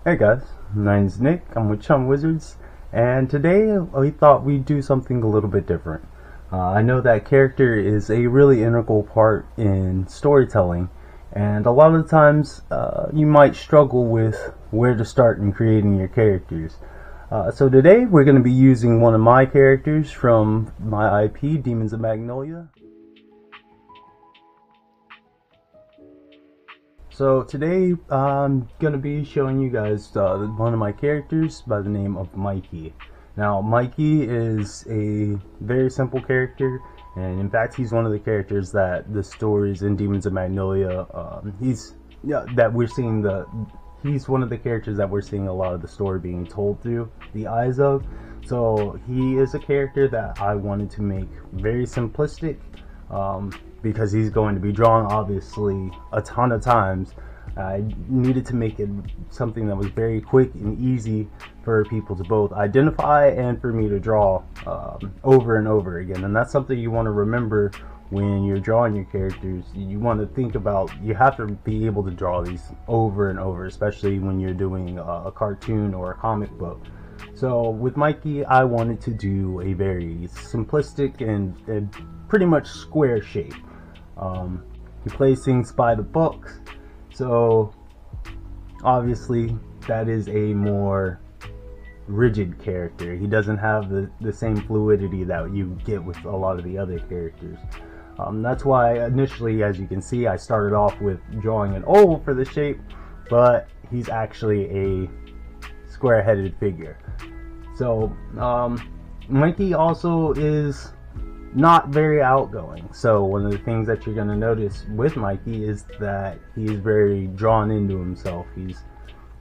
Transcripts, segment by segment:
Hey guys, my name's Nick, I'm with Chum Wizards, and today we thought we'd do something a little bit different. I know that character is a really integral part in storytelling, and a lot of the times you might struggle with where to start in creating your characters. So today we're going to be using one of my characters from my IP, Demons of Magnolia. So today I'm going to be showing you guys one of my characters by the name of Mikey. Now Mikey is a very simple character, and in fact he's one of the characters that the stories in Demons of Magnolia he's one of the characters that we're seeing a lot of the story being told through the eyes of. So he is a character that I wanted to make very simplistic, because he's going to be drawn obviously a ton of times. I needed to make it something that was very quick and easy for people to both identify and for me to draw over and over again. And that's something you want to remember when you're drawing your characters. You want to think about, you have to be able to draw these over and over, especially when you're doing a cartoon or a comic book. So with Mikey, I wanted to do a very simplistic and pretty much square shape. He plays things by the books, so obviously that is a more rigid character. He doesn't have the same fluidity that you get with a lot of the other characters. That's why initially, as you can see, I started off with drawing an oval for the shape, but he's actually a square-headed figure. So Mikey also is not very outgoing. So one of the things that you're going to notice with Mikey is that he's very drawn into himself.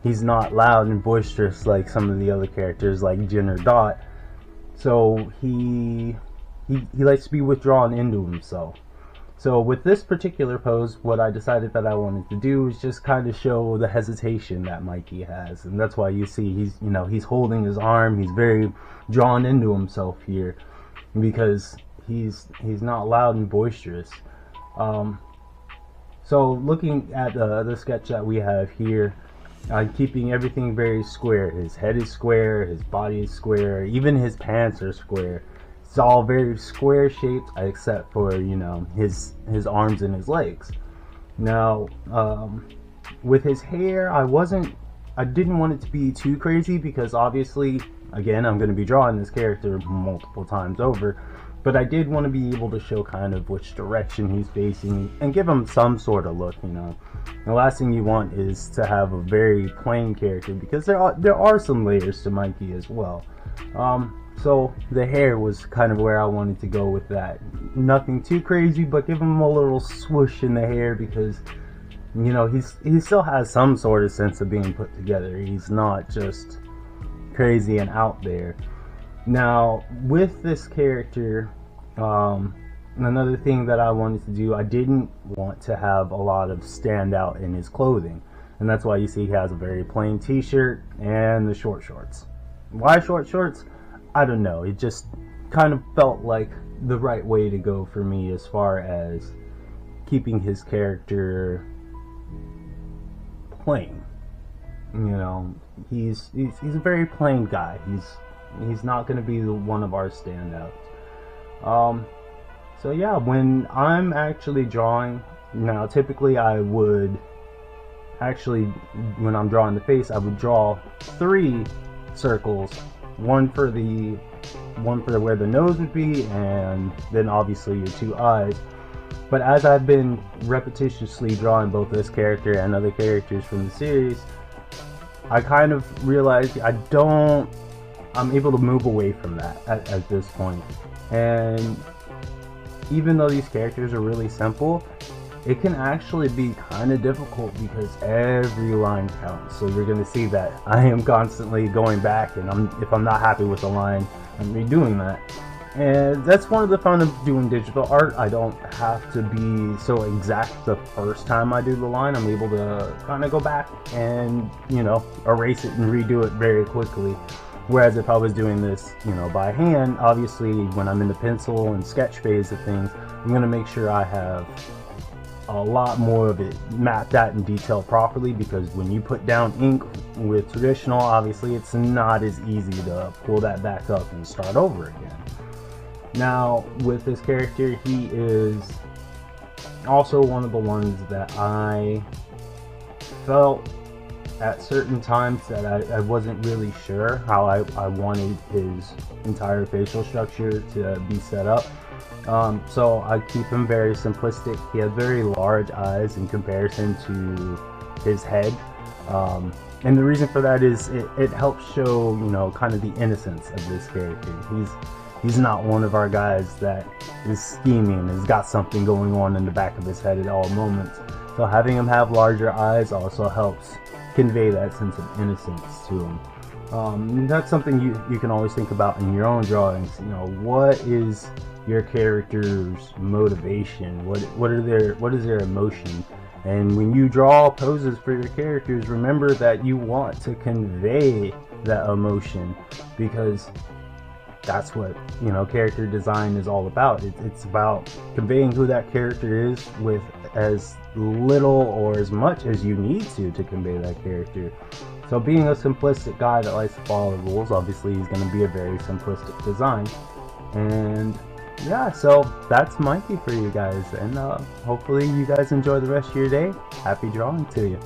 He's not loud and boisterous like some of the other characters like Jin or Dot. So he likes to be withdrawn into himself. So with this particular pose, what I decided that I wanted to do is just kind of show the hesitation that Mikey has, and that's why you see he's holding his arm. He's very drawn into himself here because he's not loud and boisterous. So looking at the sketch that we have here, I'm keeping everything very square. His head is square, his body is square, even his pants are square. It's all very square shaped except for his arms and his legs. Now with his hair, I didn't want it to be too crazy because obviously, again, I'm going to be drawing this character multiple times over, but I did want to be able to show kind of which direction he's facing and give him some sort of look. The last thing you want is to have a very plain character, because there are some layers to Mikey as well. So the hair was kind of where I wanted to go with that. Nothing too crazy, but give him a little swoosh in the hair because he still has some sort of sense of being put together. He's not just crazy and out there. Now with this character, another thing that I wanted to do, I didn't want to have a lot of standout in his clothing, and that's why you see he has a very plain t-shirt and the short shorts. Why short shorts? I don't know, it just kind of felt like the right way to go for me as far as keeping his character plain. He's a very plain guy. He's not going to be one of our standouts. So yeah, when I'm actually drawing, now typically I would actually, when I'm drawing the face, I would draw 3 circles, one for where the nose would be, and then obviously your 2 eyes. But as I've been repetitiously drawing both this character and other characters from the series, I kind of realized I'm able to move away from that at this point. And even though these characters are really simple, it can actually be kind of difficult because every line counts. So you're going to see that I am constantly going back, and if I'm not happy with the line, I'm redoing that. And that's one of the fun of doing digital art. I don't have to be so exact the first time I do the line. I'm able to kind of go back and erase it and redo it very quickly. Whereas if I was doing this, by hand, obviously when I'm in the pencil and sketch phase of things, I'm going to make sure I have a lot more of it mapped out in detail properly, because when you put down ink with traditional, obviously it's not as easy to pull that back up and start over again. Now with this character, he is also one of the ones that I felt at certain times that I wasn't really sure how I wanted his entire facial structure to be set up. So I keep him very simplistic. He has very large eyes in comparison to his head. And the reason for that is it helps show, you know, kind of the innocence of this character. He's not one of our guys that is scheming, has got something going on in the back of his head at all moments. So having him have larger eyes also helps convey that sense of innocence to him. That's something you can always think about in your own drawings. You know, what is your character's motivation? What is their emotion? And when you draw poses for your characters, remember that you want to convey that emotion, because that's what, you know, character design is all about. It's about conveying who that character is with as little or as much as you need to convey that character. So being a simplistic guy that likes to follow the rules, obviously he's going to be a very simplistic design. And yeah, so that's Mikey for you guys, and hopefully you guys enjoy the rest of your day. Happy drawing to you.